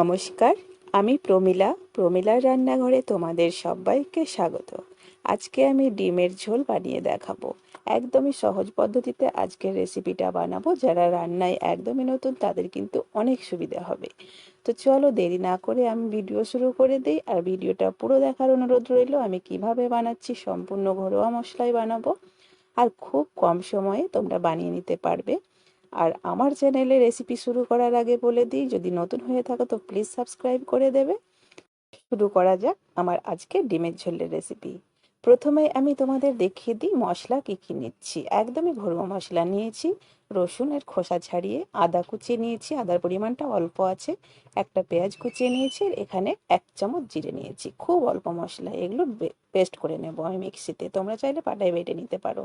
নমস্কার, আমি প্রমিলার রান্নাঘরে তোমাদের সবাইকে স্বাগত। আজকে আমি ডিমের ঝোল বানিয়ে দেখাবো। একদমই সহজ পদ্ধতিতে আজকের রেসিপিটা বানাবো। যারা রান্নায় একদমই নতুন তাদের কিন্তু অনেক সুবিধা হবে। তো চলো দেরি না করে আমি ভিডিও শুরু করে দিই। আর ভিডিওটা পুরো দেখার অনুরোধ রইল। আমি কিভাবে বানাচ্ছি সম্পূর্ণ ঘরোয়া মশলায় বানাবো, আর খুব কম সময়ে তোমরা বানিয়ে নিতে পারবে। আর আমার চ্যানেলে রেসিপি শুরু করার আগে বলে দিই, যদি নতুন হয়ে থাকো তো প্লিজ সাবস্ক্রাইব করে দেবে। শুরু করা যাক আমার আজকে ডিমের ঝোলের রেসিপি। প্রথমে আমি তোমাদের দেখিয়ে দিই মশলা কি কি নিচ্ছি। একদমই ঘরোয়া মশলা নিয়েছি। রসুনের খোসা ছাড়িয়ে আদা কুচিয়ে নিয়েছি, আদার পরিমাণটা অল্প আছে। একটা পেঁয়াজ কুচিয়ে নিয়েছি, এখানে 1 চামচ জিরে নিয়েছি। খুব অল্প মশলা, এগুলো পেস্ট করে নেব আমি মিক্সিতে, তোমরা চাইলে পাটায় বেটে নিতে পারো।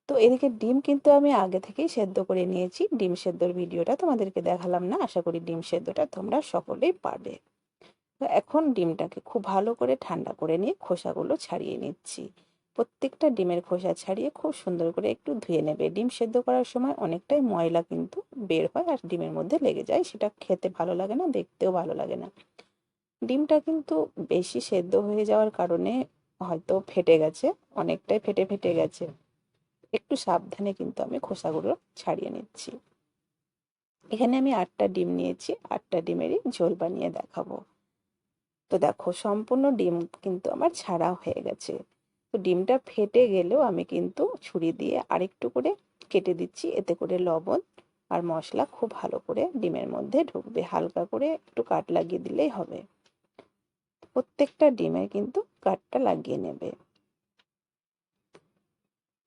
তো এদিকে ডিম কিন্তু আমি আগে থেকেই সেদ্ধ করে নিয়েছি। ডিম সেদ্ধর ভিডিওটা তোমাদেরকে দেখালাম না, আশা করি ডিম সেদ্ধটা তোমরা সকলেই পারবে। তো এখন ডিমটাকে খুব ভালো করে ঠান্ডা করে নিয়ে খোসাগুলো ছাড়িয়ে নিচ্ছি। প্রত্যেকটা ডিমের খোসা ছাড়িয়ে খুব সুন্দর করে একটু ধুয়ে নেবে। ডিম সেদ্ধ করার সময় অনেকটাই ময়লা কিন্তু বের হয় আর ডিমের মধ্যে লেগে যায়, সেটা খেতে ভালো লাগে না, দেখতেও ভালো লাগে না। ডিমটা কিন্তু বেশি সেদ্ধ হয়ে যাওয়ার কারণে হয়তো ফেটে গেছে, অনেকটাই ফেটে ফেটে গেছে। একটু সাবধানে কিন্তু আমি খোসাগুলো ছাড়িয়ে নিচ্ছি। এখানে আমি 8টা ডিম নিয়েছি, 8টা ডিমেরই ঝোল বানিয়ে দেখাবো। তো দেখো সম্পূর্ণ ডিম কিন্তু আমার ছাড়া হয়ে গেছে। তো ডিমটা ফেটে গেলেও আমি কিন্তু ছুরি দিয়ে আরেকটু করে কেটে দিচ্ছি, এতে করে লবণ আর মশলা খুব ভালো করে ডিমের মধ্যে ঢুকবে। হালকা করে একটু কাট লাগিয়ে দিলেই হবে। প্রত্যেকটা ডিমে কিন্তু কাটটা লাগিয়ে নেবে।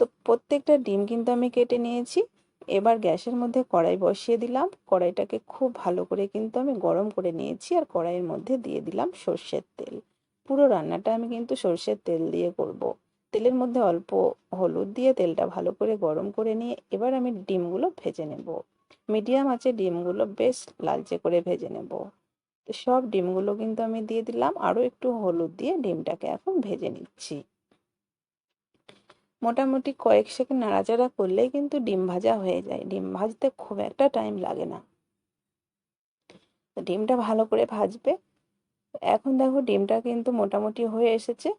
তো প্রত্যেকটা ডিম কিন্তু আমি কেটে নিয়েছি। এবার গ্যাসের মধ্যে কড়াই বসিয়ে দিলাম। কড়াইটাকে খুব ভালো করে কিন্তু আমি গরম করে নিয়েছি, আর কড়াইয়ের মধ্যে দিয়ে দিলাম সর্ষের তেল। পুরো রান্নাটা আমি কিন্তু সর্ষের তেল দিয়ে করব। তেলের মধ্যে অল্প হলুদ দিয়ে তেলটা ভালো করে গরম করে নিয়ে এবার আমি ডিমগুলো ভেজে নেব। মিডিয়াম আঁচে ডিমগুলো বেশ লালচে করে ভেজে নেব। তো সব ডিমগুলো কিন্তু আমি দিয়ে দিলাম, আরও একটু হলুদ দিয়ে ডিমটাকে এখন ভেজে নিচ্ছি। মোটামুটি কয়েক সেকেন্ড নাড়াচাড়া করলেই কিন্তু ডিম ভাজা হয়ে যায়। ডিম ভাজতে খুব একটা টাইম লাগে না। তো ডিমটা ভালো করে ভাজবে। এখন দেখো ডিমটা কিন্তু মোটামুটি হয়ে এসেছে।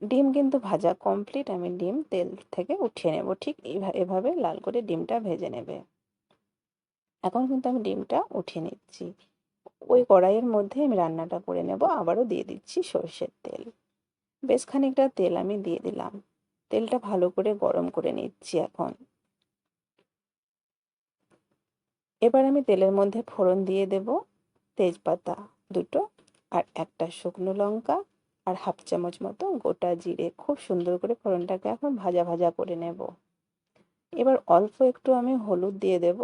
ডিম কিন্তু ভাজা কমপ্লিট। আমি ডিম তেল থেকে উঠিয়ে নেব। ঠিক এভাবে লাল করে ডিমটা ভেজে নেবে। এখন কিন্তু আমি ডিমটা উঠিয়ে নিচ্ছি। ওই কড়াইয়ের মধ্যে আমি রান্নাটা করে নেব। আবারও দিয়ে দিচ্ছি সর্ষের তেল। বেশ খানিকটা তেল আমি দিয়ে দিলাম। তেলটা ভালো করে গরম করে নিচ্ছি এখন। এবার আমি তেলের মধ্যে ফোড়ন দিয়ে দেব। তেজপাতা দুটো, আর একটা শুকনো লঙ্কা, আর 1/2 চামচ মতো গোটা জিরে। খুব সুন্দর করে ফোড়নটাকে এখন ভাজা ভাজা করে নেব। এবার অল্প একটু আমি হলুদ দিয়ে দেব,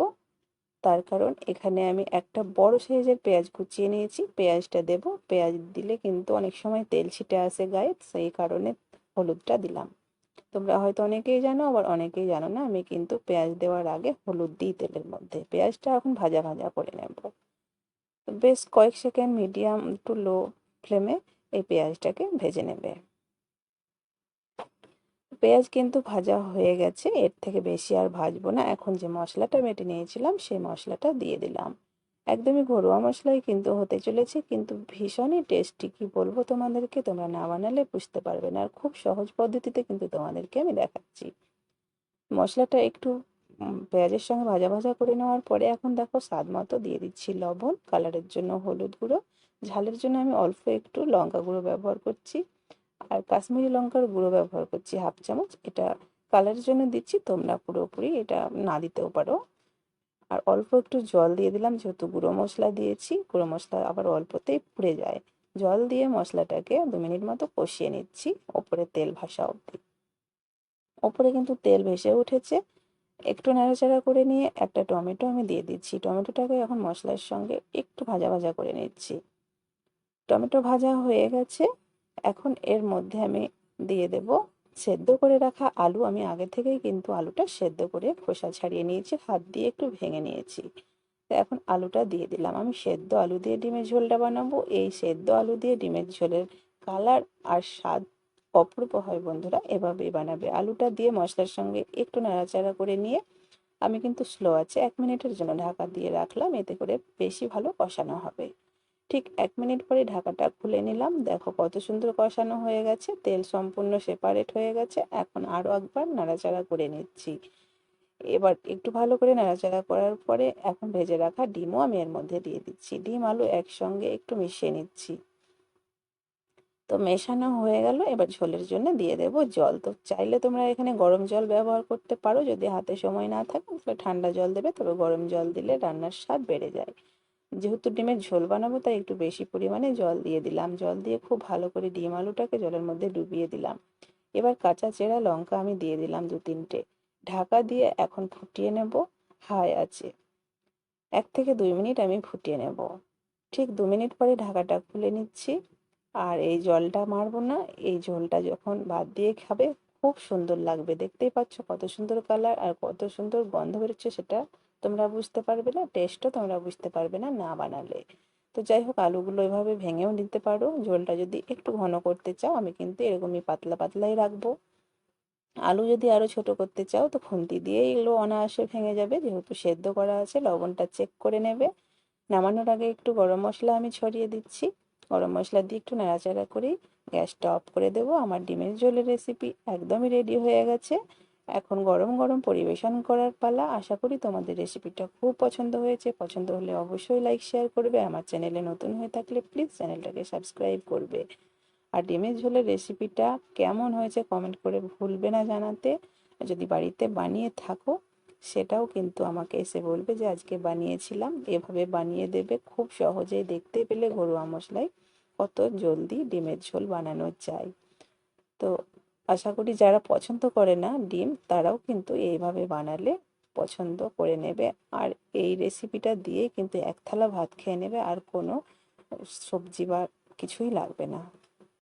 তার কারণ এখানে আমি একটা বড় সাইজের পেঁয়াজ কুচিয়ে নিয়েছি। পেঁয়াজটা দেব। পেঁয়াজ দিলে কিন্তু অনেক সময় তেল ছিটে আসে গায়ে, সেই কারণে হলুদটা দিলাম। তোমরা হয়তো অনেকেই জানো, আবার অনেকেই জানো না, আমি কিন্তু পেঁয়াজ দেওয়ার আগে হলুদ দিই তেলের মধ্যে। পেঁয়াজটা এখন ভাজা ভাজা করে নেব। বেশ কয়েক সেকেন্ড মিডিয়াম টু লো ফ্লেমে এই পেঁয়াজটাকে ভেজে নেবে। পেঁয়াজ কিন্তু ভাজা হয়ে গেছে, এর থেকে বেশি আর ভাজবো না। এখন যে মশলাটা বেটে নিয়েছিলাম সেই মশলাটা দিয়ে দিলাম। একদমই ঘরোয়া মশলাই কিন্তু হতে চলেছে, কিন্তু ভীষণই টেস্টি। কি বলবো তোমাদেরকে, তোমরা না বানালে বুঝতে পারবে না। আর খুব সহজ পদ্ধতিতে কিন্তু তোমাদেরকে আমি দেখাচ্ছি। মশলাটা একটু পেঁয়াজের সঙ্গে ভাজা ভাজা করে নেওয়ার পরে এখন দেখো স্বাদ মতো দিয়ে দিচ্ছি লবণ, কালারের জন্য হলুদ গুঁড়ো, ঝালের জন্য আমি অল্প একটু লঙ্কা গুঁড়ো ব্যবহার করছি, আর কাশ্মীরি লঙ্কার গুঁড়ো ব্যবহার করছি 1/2 চামচ। এটা কালারের জন্য দিচ্ছি, তোমরা পুরোপুরি এটা না দিতেও পারো। আর অল্প একটু জল দিয়ে দিলাম, যেহেতু গুঁড়ো মশলা দিয়েছি, গুঁড়ো মশলা আবার অল্পতেই পুড়ে যায়। জল দিয়ে মশলাটাকে 2 মিনিট মতো কষিয়ে নিচ্ছি, ওপরে তেল ভাসা অবধি। ওপরে কিন্তু তেল ভেসে উঠেছে। একটু নাড়াচাড়া করে নিয়ে একটা টমেটো আমি দিয়ে দিচ্ছি। টমেটোটাকে এখন মশলার সঙ্গে একটু ভাজা ভাজা করে নিচ্ছি। টমেটো ভাজা হয়ে গেছে। এখন এর মধ্যে আমি দিয়ে দেব সেদ্ধ করে রাখা আলু। আমি আগে থেকেই কিন্তু আলুটা সেদ্ধ করে খোসা ছাড়িয়ে নিয়েছি, হাত দিয়ে একটু ভেঙে নিয়েছি। তো এখন আলুটা দিয়ে দিলাম। আমি সেদ্ধ আলু দিয়ে ডিমের ঝোলটা বানাবো। এই সেদ্ধ আলু দিয়ে ডিমের ঝোলের কালার আর স্বাদ অপূর্ব হয় বন্ধুরা, এভাবেই বানাবে। আলুটা দিয়ে মশলার সঙ্গে একটু নাড়াচাড়া করে নিয়ে আমি কিন্তু স্লো আছে 1 মিনিটের জন্য ঢাকা দিয়ে রাখলাম, এতে করে বেশি ভালো কষানো হবে। ঠিক 1 মিনিট পরে ঢাকাটা খুলে নিলাম, দেখো কত সুন্দর কষানো হয়ে গেছে, তেল সম্পূর্ণ সেপারেট হয়ে গেছে। এখন আরও একবার নাড়াচাড়া করে নিচ্ছি। এবার একটু ভালো করে নাড়াচাড়া করার পরে এখন ভেজে রাখা ডিমও আমি এর মধ্যে দিয়ে দিচ্ছি। ডিম আলু একসঙ্গে একটু মিশিয়ে নিচ্ছি। তো মেশানো হয়ে গেল, এবার ঝোলের জন্য দিয়ে দেবো জল। তো চাইলে তোমরা এখানে গরম জল ব্যবহার করতে পারো, যদি হাতে সময় না থাকে তাহলে ঠান্ডা জল দেবে, তবে গরম জল দিলে রান্নার স্বাদ বেড়ে যায়। যেহেতু ডিমের ঝোল বানাবো তাই একটু বেশি পরিমাণে জল দিয়ে দিলাম। জল দিয়ে খুব ভালো করে ডিম আলুটাকে জলের মধ্যে ডুবিয়ে দিলাম। এবার কাঁচা চেরা লঙ্কা আমি দিয়ে দিলাম 2-3টে। ঢাকা দিয়ে এখন ফুটিয়ে নেব হাই আছে। 1 থেকে 2 মিনিট আমি ফুটিয়ে নেব। ঠিক 2 মিনিট পরে ঢাকাটা খুলে নিচ্ছি। আর এই জলটা মারবো না, এই ঝোলটা যখন ভাত দিয়ে খাবে খুব সুন্দর লাগবে। দেখতেই পাচ্ছ কত সুন্দর কালার আর কত সুন্দর গন্ধ বেরোচ্ছে, সেটা তোমরা বুঝতে পারবে না, টেস্টও তোমরা বুঝতে পারবে না না বানালে। তো যাই হোক, আলুগুলো এভাবে ভেঙেও নিতে পারো। ঝোলটা যদি একটু ঘন করতে চাও আমি কিন্তু এরকমই পাতলা পাতলাই রাখবো। আলু যদি আরো ছোট করতে চাও তো খুন্তি দিয়ে এগুলো অনায়াসে ভেঙে যাবে, যেহেতু সেদ্ধ করা আছে। লবণটা চেক করে নেবে। নামানোর আগে একটু গরম মশলা আমি ছড়িয়ে দিচ্ছি। গরম মশলা দিয়ে একটু নাড়াচাড়া করে গ্যাসটা অফ করে দেবো। আমার ডিমের ঝোলের রেসিপি একদমই রেডি হয়ে গেছে। এখন গরম গরম পরিবেশন করার পালা। আশা করি তোমাদের রেসিপিটা খুব পছন্দ হয়েছে। পছন্দ হলে অবশ্যই লাইক শেয়ার করবে। আমার চ্যানেলে নতুন হয়ে থাকলে প্লিজ চ্যানেলটাকে সাবস্ক্রাইব করবে। আর ডিমের ঝোলের রেসিপিটা কেমন হয়েছে কমেন্ট করে ভুলবে না জানাতে। যদি বাড়িতে বানিয়ে থাকো সেটাও কিন্তু আমাকে এসে বলবে যে আজকে বানিয়েছিলাম। এভাবে বানিয়ে দেবে, খুব সহজেই দেখতে পেলে ঘরোয়া মশলায় কত জলদি ডিমের ঝোল বানানো যায়। তো আশা করি যারা পছন্দ করে না ডিম তারাও কিন্তু এইভাবে বানালে পছন্দ করে নেবে। আর এই রেসিপিটা দিয়ে কিন্তু এক থালা ভাত খেয়ে নেবে, আর কোনো সবজি বা কিছুই লাগবে না।